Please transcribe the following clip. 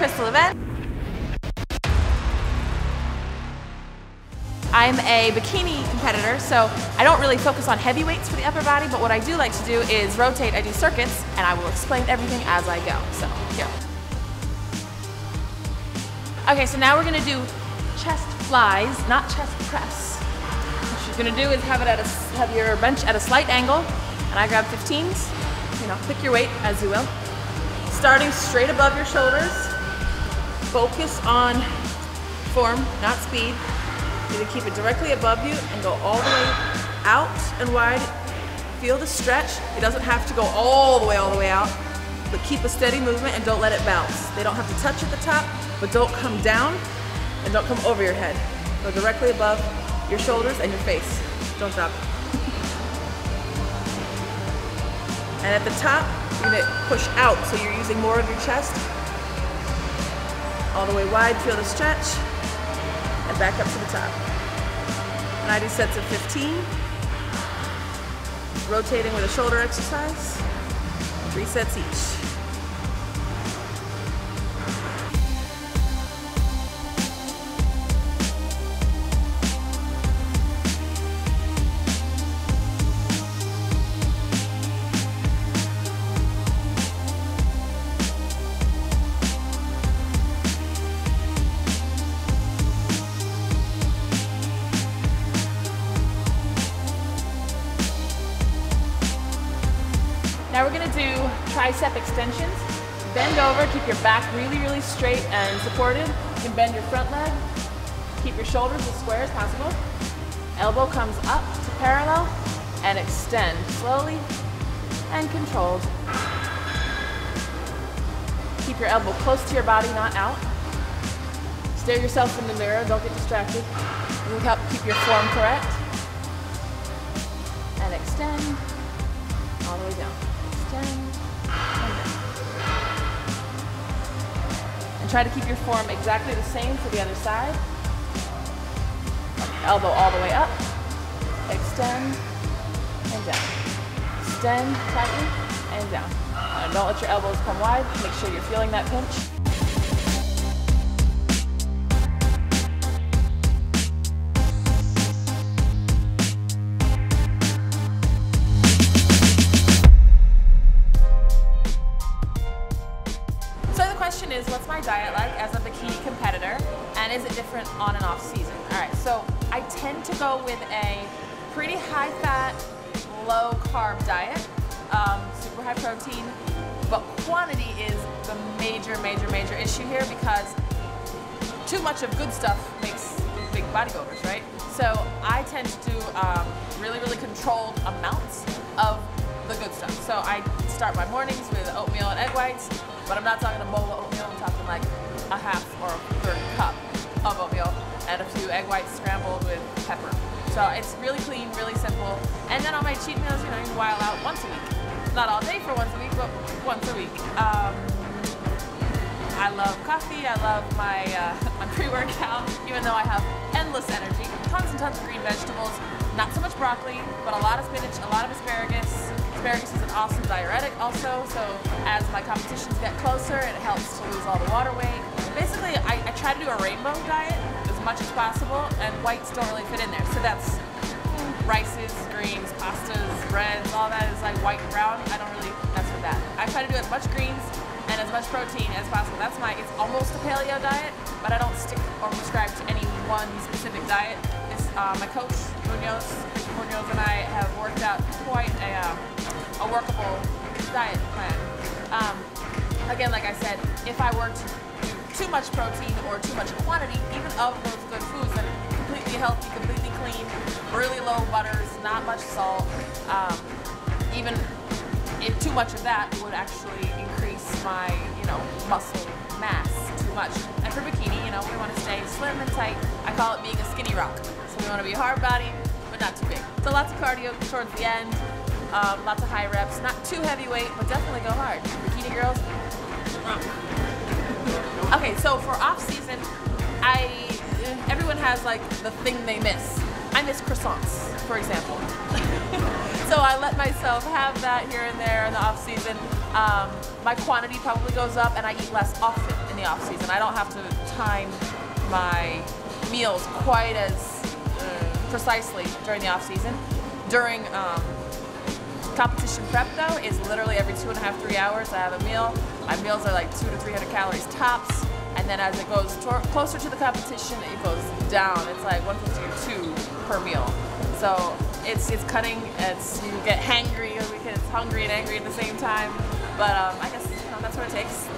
Krystal Lavenne. I'm a bikini competitor, so I don't really focus on heavy weights for the upper body, but what I do like to do is rotate. I do circuits, and I will explain everything as I go. So, here. Okay, so now we're gonna do chest flies, not chest press. What you're gonna do is have your bench at a slight angle, and I grab 15s. You know, pick your weight as you will. Starting straight above your shoulders. Focus on form, not speed. You need to keep it directly above you and go all the way out and wide. Feel the stretch. It doesn't have to go all the way out, but keep a steady movement and don't let it bounce. They don't have to touch at the top, but don't come down and don't come over your head. Go directly above your shoulders and your face. Don't drop it. And at the top, you're gonna push out, so you're using more of your chest. All the way wide, feel the stretch, and back up to the top. And I do sets of 15, rotating with a shoulder exercise, 3 sets each. Now we're gonna do tricep extensions. Bend over, keep your back really straight and supported. You can bend your front leg. Keep your shoulders as square as possible. Elbow comes up to parallel and extend slowly and controlled. Keep your elbow close to your body, not out. Stare yourself in the mirror, don't get distracted. It will help keep your form correct. And extend all the way down. And try to keep your form exactly the same for the other side. Elbow all the way up, extend and down. Extend tightly and down. And don't let your elbows come wide. Make sure you're feeling that pinch. Is what's my diet like as a bikini competitor, and is it different on and off season? All right, so I tend to go with a pretty high fat, low carb diet, super high protein, but quantity is the major issue here, because too much of good stuff makes big bodybuilders, right? So I tend to do really controlled amounts of the good stuff. So I start my mornings with oatmeal and egg whites, but I'm not talking a bowl of oatmeal, I'm talking like a half or a third cup of oatmeal and a few egg whites scrambled with pepper. So it's really clean, really simple. And then on my cheat meals, you know, you can while out once a week. Not all day for once a week, but once a week. I love coffee, I love my pre-workout, even though I have endless energy. Tons and tons of green vegetables, not so much broccoli, but a lot of spinach, a lot of asparagus. Asparagus is an awesome diuretic also, so as my competitions get closer, it helps to lose all the water weight. Basically, I try to do a rainbow diet as much as possible, and whites don't really fit in there. So that's rices, greens, pastas, breads, all that is like white and brown. I don't really mess with that. I try to do as much greens and as much protein as possible. It's almost a paleo diet, but I don't stick or prescribe to any one specific diet. My coach, Munoz, and I have worked out quite a workable diet plan. Again, like I said, if I were to do too much protein or too much quantity, even of those good foods that are completely healthy, completely clean, really low butters, not much salt, even if too much of that would actually increase my, muscle mass too much. And for bikini, we want to stay slim and tight. I call it being a skinny rock. So we want to be a hard body, but not too big. So lots of cardio towards the end, lots of high reps, not too heavyweight, but definitely go hard. Bikini girls. Okay, so for off season, everyone has like the thing they miss. I miss croissants, for example. So I let myself have that here and there in the off season. My quantity probably goes up and I eat less often in the the off season. I don't have to time my meals quite as precisely during the off season. During competition prep though, is literally every 2.5, 3 hours I have a meal. My meals are like 200 to 300 calories tops, and then as it goes closer to the competition, it goes down. It's like 150 or 2 per meal. So it's cutting. It's, you get hangry, it's hungry and angry at the same time. But I guess that's what it takes.